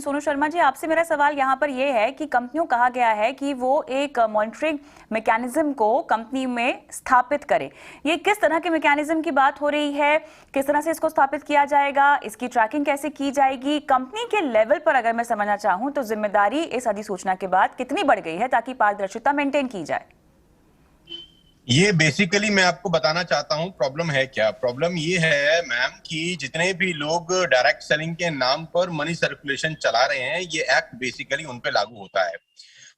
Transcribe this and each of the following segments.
सोनू शर्मा जी, आपसे मेरा सवाल यहाँ पर यह है कि कंपनियों कहा गया है कि वो एक मॉनिटरिंग मैकेनिज्म को कंपनी में स्थापित करे। ये किस तरह के मैकेनिज्म की बात हो रही है? किस तरह से इसको स्थापित किया जाएगा? इसकी ट्रैकिंग कैसे की जाएगी? कंपनी के लेवल पर अगर मैं समझना चाहूँ तो जिम्मेदारी इस अधिसूचना के बाद कितनी बढ़ गई है ताकि पारदर्शिता मेंटेन की जाए? ये बेसिकली मैं आपको बताना चाहता हूँ प्रॉब्लम है क्या। प्रॉब्लम ये है मैम कि जितने भी लोग डायरेक्ट सेलिंग के नाम पर मनी सर्कुलेशन चला रहे हैं, ये एक्ट बेसिकली उन पे लागू होता है।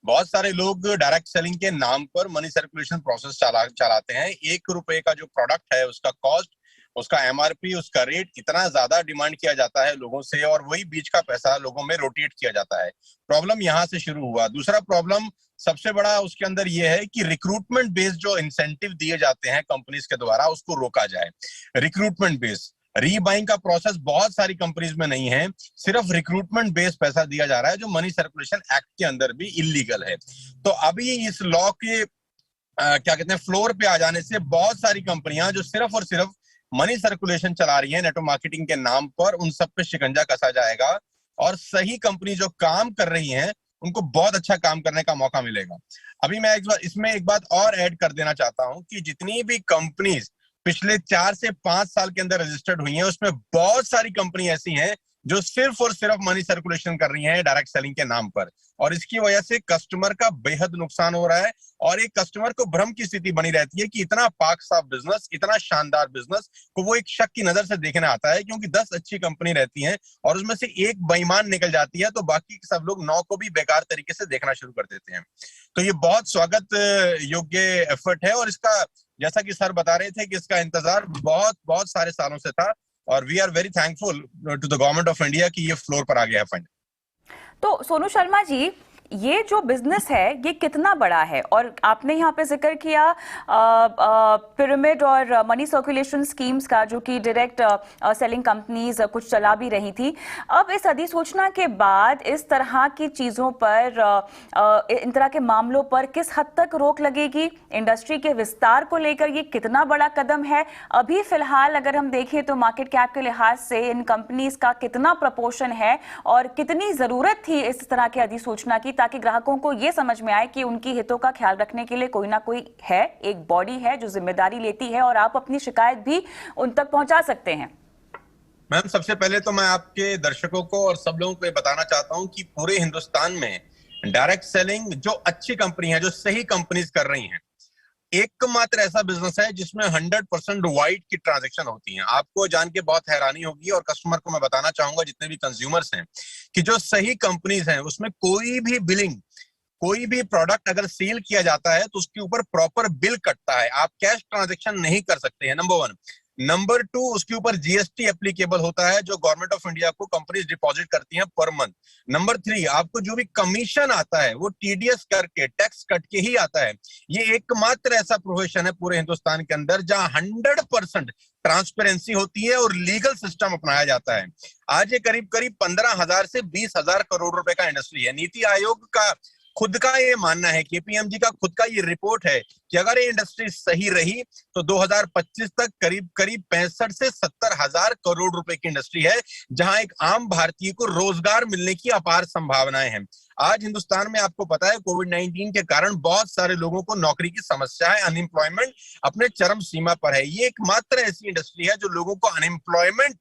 बहुत सारे लोग डायरेक्ट सेलिंग के नाम पर मनी सर्कुलेशन प्रोसेस चलाते हैं। 1 रुपए का जो प्रोडक्ट है उसका कॉस्ट, उसका एमआरपी, उसका रेट इतना ज्यादा डिमांड किया जाता है लोगों से, और वही बीच का पैसा लोगों में रोटेट किया जाता है। प्रॉब्लम यहाँ से शुरू हुआ। दूसरा प्रॉब्लम सबसे बड़ा उसके अंदर ये है कि रिक्रूटमेंट बेस्ड जो इंसेंटिव दिए जाते हैं कंपनीज के द्वारा, उसको रोका जाए। रिक्रूटमेंट बेस्ड रीबाइंग का प्रोसेस बहुत सारी कंपनीज में नहीं है, सिर्फ रिक्रूटमेंट बेस्ड पैसा दिया जा रहा है, जो मनी सर्कुलेशन एक्ट के अंदर भी इलीगल है। तो अभी इस लॉ के क्या कहते हैं फ्लोर पे आ जाने से बहुत सारी कंपनियां जो सिर्फ और सिर्फ मनी सर्कुलेशन चला रही है नेटवर्क मार्केटिंग के नाम पर, उन सब पे शिकंजा कसा जाएगा और सही कंपनी जो काम कर रही हैं उनको बहुत अच्छा काम करने का मौका मिलेगा। अभी मैं इसमें एक बात और ऐड कर देना चाहता हूं कि जितनी भी कंपनीज पिछले 4 से 5 साल के अंदर रजिस्टर्ड हुई हैं, उसमें बहुत सारी कंपनी ऐसी हैं जो सिर्फ और सिर्फ मनी सर्कुलेशन कर रही हैं डायरेक्ट सेलिंग के नाम पर, और इसकी वजह से कस्टमर का बेहद नुकसान हो रहा है। और एक कस्टमर को भ्रम की स्थिति बनी रहती है कि इतना पाक साफ बिजनेस, इतना शानदार बिजनेस को वो एक शक की नजर से देखने आता है, क्योंकि 10 अच्छी कंपनी रहती हैं और उसमें से एक बेईमान निकल जाती है, तो बाकी सब लोग 9 को भी बेकार तरीके से देखना शुरू कर देते हैं। तो ये बहुत स्वागत योग्य एफर्ट है, और इसका जैसा कि सर बता रहे थे कि इसका इंतजार बहुत बहुत सारे सालों से था, और we are very thankful to the government of India कि ये फ्लोर पर आ गया है फंड। तो सोनू शर्मा जी, ये जो बिजनेस है ये कितना बड़ा है? और आपने यहाँ पे जिक्र किया पिरामिड और मनी सर्कुलेशन स्कीम्स का, जो कि डायरेक्ट सेलिंग कंपनीज कुछ चला भी रही थी। अब इस अधिसूचना के बाद इस तरह की चीज़ों पर, इन तरह के मामलों पर किस हद तक रोक लगेगी? इंडस्ट्री के विस्तार को लेकर ये कितना बड़ा कदम है? अभी फिलहाल अगर हम देखें तो मार्केट कैप के लिहाज से इन कंपनीज का कितना प्रपोर्शन है और कितनी ज़रूरत थी इस तरह की अधिसूचना की, ताकि ग्राहकों को यह समझ में आए कि उनकी हितों का ख्याल रखने के लिए कोई ना कोई है, एक बॉडी है जो जिम्मेदारी लेती है और आप अपनी शिकायत भी उन तक पहुंचा सकते हैं। मैम, सबसे पहले तो मैं आपके दर्शकों को और सब लोगों को बताना चाहता हूं कि पूरे हिंदुस्तान में डायरेक्ट सेलिंग जो अच्छी कंपनी है, जो सही कंपनीज कर रही हैं, एकमात्र ऐसा बिजनेस है जिसमें 100% वाइट की ट्रांजैक्शन होती हैं। आपको जान के बहुत हैरानी होगी, और कस्टमर को मैं बताना चाहूंगा, जितने भी कंज्यूमर्स हैं, कि जो सही कंपनीज हैं उसमें कोई भी बिलिंग, कोई भी प्रोडक्ट अगर सेल किया जाता है तो उसके ऊपर प्रॉपर बिल कटता है। आप कैश ट्रांजैक्शन नहीं कर सकते हैं, नंबर 1। नंबर 2, उसके ऊपर जीएसटी एप्लीकेबल होता है जो गवर्नमेंट ऑफ इंडिया को कंपनीज डिपॉजिट करती हैं पर मंथ। नंबर 3, आपको जो भी कमीशन आता है वो टीडीएस करके, टैक्स कट के ही आता है। ये एकमात्र ऐसा प्रोफेशन है पूरे हिंदुस्तान के अंदर जहां 100% ट्रांसपेरेंसी होती है और लीगल सिस्टम अपनाया जाता है। आज ये करीब करीब 15,000 से 20,000 करोड़ रुपए का इंडस्ट्री है। नीति आयोग का खुद का ये मानना है, केपीएमजी का खुद का ये रिपोर्ट है कि अगर ये इंडस्ट्री सही रही तो 2025 तक करीब करीब 65 से 70 हजार करोड़ रुपए की इंडस्ट्री है, जहां एक आम भारतीय को रोजगार मिलने की अपार संभावनाएं हैं। आज हिंदुस्तान में आपको पता है कोविड-19 के कारण बहुत सारे लोगों को नौकरी की समस्या है, अनएम्प्लॉयमेंट अपने चरम सीमा पर है। ये एकमात्र ऐसी इंडस्ट्री है जो लोगों को अनएम्प्लॉयमेंट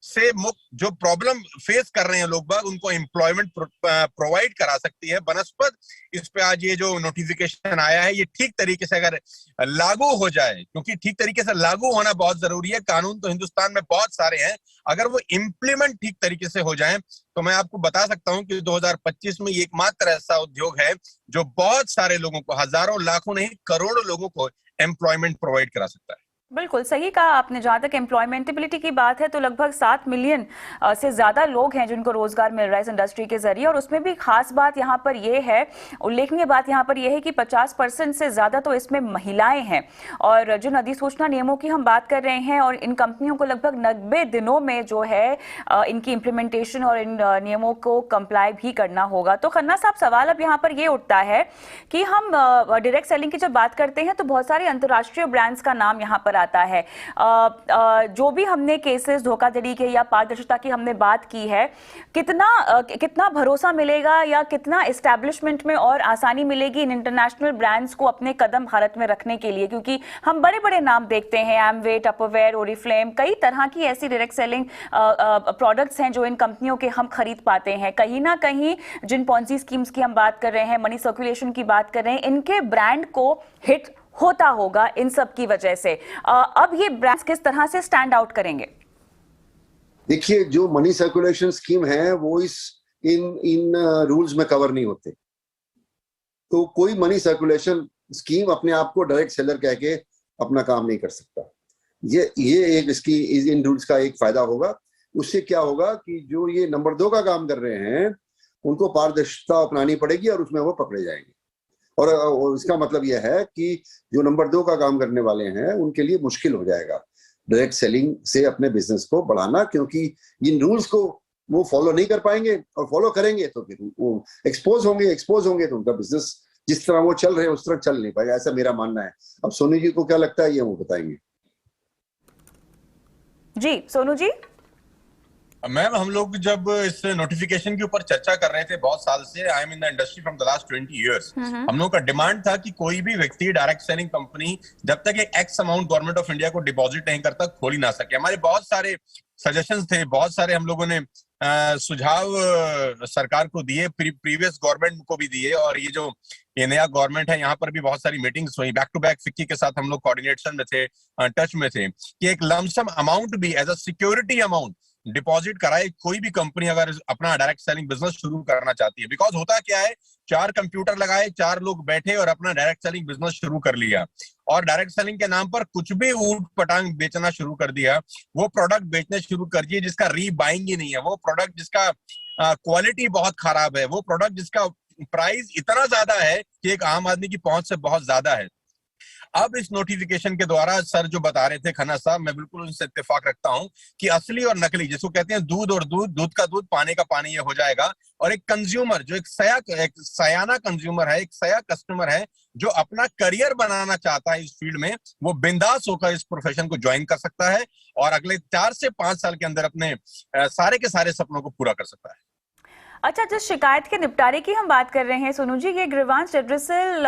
से मुक्त, जो प्रॉब्लम फेस कर रहे हैं लोग बाग, उनको एम्प्लॉयमेंट प्रोवाइड करा सकती है। बनस्पत इस पे आज ये जो नोटिफिकेशन आया है, ये ठीक तरीके से अगर लागू हो जाए, क्योंकि ठीक तरीके से लागू होना बहुत जरूरी है। कानून तो हिंदुस्तान में बहुत सारे हैं, अगर वो इम्प्लीमेंट ठीक तरीके से हो जाए तो मैं आपको बता सकता हूं कि 2025 में ये एकमात्र ऐसा उद्योग है जो बहुत सारे लोगों को, हजारों लाखों नहीं करोड़ों लोगों को एम्प्लॉयमेंट प्रोवाइड करा सकता है। बिल्कुल सही कहा आपने। जहां तक एम्प्लॉयमेंटेबिलिटी की बात है तो लगभग 7 मिलियन से ज्यादा लोग हैं जिनको रोजगार मिल रहा है इस इंडस्ट्री के जरिए। और उसमें भी खास बात यहाँ पर यह है, उल्लेखनीय बात यहाँ पर यह है कि 50% से ज्यादा तो इसमें महिलाएं हैं। और जिन अधिसूचना नियमों की हम बात कर रहे हैं, और इन कंपनियों को लगभग 90 दिनों में जो है इनकी इंप्लीमेंटेशन और इन नियमों को कंप्लाई भी करना होगा। तो खन्ना साहब, सवाल अब यहाँ पर यह उठता है कि हम डायरेक्ट सेलिंग की जब बात करते हैं तो बहुत सारे अंतर्राष्ट्रीय ब्रांड्स का नाम यहाँ पर आता है। जो भी हमने केसेस धोखाधड़ी के या पारदर्शिता की हमने बात की है, कितना भरोसा मिलेगा या कितना एस्टैब्लिशमेंट में और आसानी मिलेगी इन इंटरनेशनल ब्रांड्स को अपने कदम भारत में रखने के लिए? क्योंकि हम बड़े बड़े नाम देखते हैं, एमवे, टपरवेयर, ओरिफ्लेम, कई तरह की ऐसी डायरेक्ट सेलिंग प्रोडक्ट्स हैं जो इन कंपनियों के हम खरीद पाते हैं। कहीं ना कहीं जिन पॉन्जी स्कीम्स की हम बात कर रहे हैं, मनी सर्कुलेशन की बात कर रहे हैं, इनके ब्रांड को हिट होता होगा इन सब की वजह से। अब ये ब्रांड्स किस तरह से स्टैंड आउट करेंगे? देखिए, जो मनी सर्कुलेशन स्कीम है वो इन रूल्स में कवर नहीं होते। तो कोई मनी सर्कुलेशन स्कीम अपने आप को डायरेक्ट सेलर कह के अपना काम नहीं कर सकता। ये एक इसकी इन रूल्स का एक फायदा होगा। उससे क्या होगा कि जो ये नंबर 2 का काम कर रहे हैं उनको पारदर्शिता अपनानी पड़ेगी और उसमें वो पकड़े जाएंगे। और इसका मतलब यह है कि जो नंबर 2 का काम करने वाले हैं उनके लिए मुश्किल हो जाएगा डायरेक्ट सेलिंग से अपने बिजनेस को बढ़ाना, क्योंकि इन रूल्स को वो फॉलो नहीं कर पाएंगे, और फॉलो करेंगे तो फिर वो एक्सपोज होंगे तो उनका बिजनेस जिस तरह वो चल रहे हैं उस तरह चल नहीं पाएगा। ऐसा मेरा मानना है। अब सोनू जी को क्या लगता है ये वो बताएंगे। जी सोनू जी। मैम, हम लोग जब इस नोटिफिकेशन के ऊपर चर्चा कर रहे थे बहुत साल से, I am in the industry from the last 20 years, हम लोगों का डिमांड था कि कोई भी व्यक्ति डायरेक्ट सेलिंग कंपनी जब तक एक x amount government of India को डिपॉजिट नहीं करता खोल ही ना सके। हमारे बहुत सारे सजेशंस थे, बहुत सारे हम लोगों ने सुझाव सरकार को दिए, प्रीवियस गवर्नमेंट को भी दिए, और ये नया गवर्नमेंट है यहाँ पर भी बहुत सारी मीटिंग्स हुई। बैक टू बैक फिक्की के साथ हम लोग कोऑर्डिनेशन में थे, टच में थे कि एक लमसम अमाउंट भी as a security amount deposit कराए कोई भी कंपनी अगर अपना डायरेक्ट सेलिंग बिजनेस शुरू करना चाहती है। बिकॉज होता क्या है, 4 कंप्यूटर लगाए, 4 लोग बैठे और अपना डायरेक्ट सेलिंग बिजनेस शुरू कर लिया, और डायरेक्ट सेलिंग के नाम पर कुछ भी ऊट पटांग बेचना शुरू कर दिया। वो प्रोडक्ट बेचने शुरू कर दिए जिसका रीबाइंग ही नहीं है, वो प्रोडक्ट जिसका क्वालिटी बहुत खराब है, वो प्रोडक्ट जिसका प्राइस इतना ज्यादा है कि एक आम आदमी की पहुंच से बहुत ज्यादा है। अब इस नोटिफिकेशन के द्वारा सर जो बता रहे थे खन्ना साहब, मैं बिल्कुल उनसे इत्तेफाक रखता हूं कि असली और नकली, जिसको कहते हैं दूध और दूध का दूध, पानी का पानी, ये हो जाएगा। और एक कंज्यूमर जो एक सयाना कंज्यूमर है, एक सया कस्टमर है जो अपना करियर बनाना चाहता है इस फील्ड में, वो बिंदास होकर इस प्रोफेशन को ज्वाइन कर सकता है और अगले 4 से 5 साल के अंदर अपने सारे के सारे सपनों को पूरा कर सकता है। अच्छा, जिस शिकायत के निपटारे की हम बात कर रहे हैं सोनू जी, ये ग्रीवांस रेड्रेसल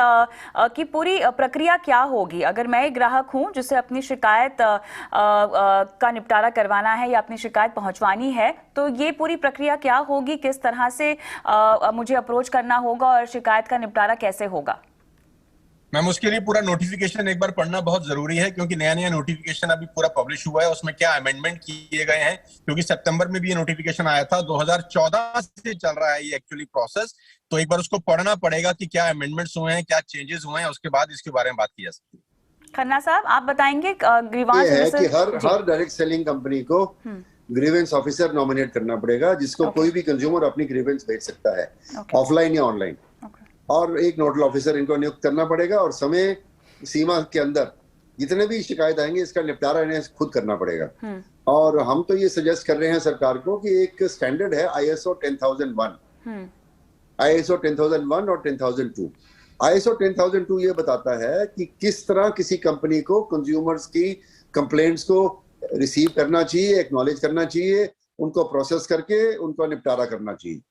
की पूरी प्रक्रिया क्या होगी? अगर मैं एक ग्राहक हूं जिसे अपनी शिकायत का निपटारा करवाना है या अपनी शिकायत पहुंचवानी है, तो ये पूरी प्रक्रिया क्या होगी? किस तरह से मुझे अप्रोच करना होगा और शिकायत का निपटारा कैसे होगा? मैम, उसके लिए पूरा नोटिफिकेशन एक बार पढ़ना बहुत जरूरी है, क्योंकि नया नोटिफिकेशन अभी पूरा पब्लिश हुआ है। उसमें क्या अमेंडमेंट किए गए हैं, क्योंकि सितंबर में भी ये नोटिफिकेशन आया था, 2014 से चल रहा है ये एक्चुअली प्रोसेस। तो एक बार उसको पढ़ना पड़ेगा कि क्या अमेंडमेंट्स हुए हैं, क्या चेंजेस हुए हैं, उसके बाद इसके बारे में बात की जा सकती है। खन्ना साहब, आप बताएंगे ग्रीवांस कि हर डायरेक्ट सेलिंग कंपनी को ग्रीवेंस ऑफिसर नॉमिनेट करना पड़ेगा, जिसको कोई भी कंज्यूमर अपनी ग्रीवेंस भेज सकता है, ऑफलाइन या ऑनलाइन। और एक नोडल ऑफिसर इनको नियुक्त करना पड़ेगा, और समय सीमा के अंदर जितने भी शिकायत आएंगे इसका निपटारा इन्हें खुद करना पड़ेगा। और हम तो ये सजेस्ट कर रहे हैं सरकार को कि एक स्टैंडर्ड है ISO 10001, ISO 10001 और 10002। ISO 10002 ये बताता है कि किस तरह किसी कंपनी को कंज्यूमर्स की कंप्लेंट्स को रिसीव करना चाहिए, एक्नॉलेज करना चाहिए, उनको प्रोसेस करके उनको निपटारा करना चाहिए।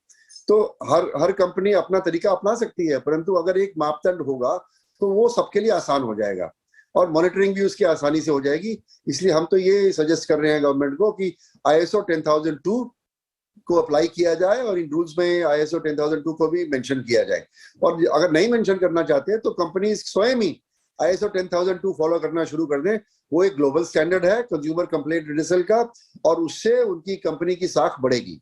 तो हर कंपनी अपना तरीका अपना सकती है, परंतु अगर एक मापदंड होगा तो वो सबके लिए आसान हो जाएगा और मॉनिटरिंग भी उसकी आसानी से हो जाएगी। इसलिए हम तो ये सजेस्ट कर रहे हैं गवर्नमेंट को कि ISO 10002 को अप्लाई किया जाए और इन रूल्स में ISO 10002 को भी मेंशन किया जाए। और अगर नहीं मेंशन करना चाहते तो कंपनीज स्वयं ही ISO 10002 फॉलो करना शुरू कर दें। वो एक ग्लोबल स्टैंडर्ड है कंज्यूमर कंप्लेंट रिड्रेसल का, और उससे उनकी कंपनी की साख बढ़ेगी।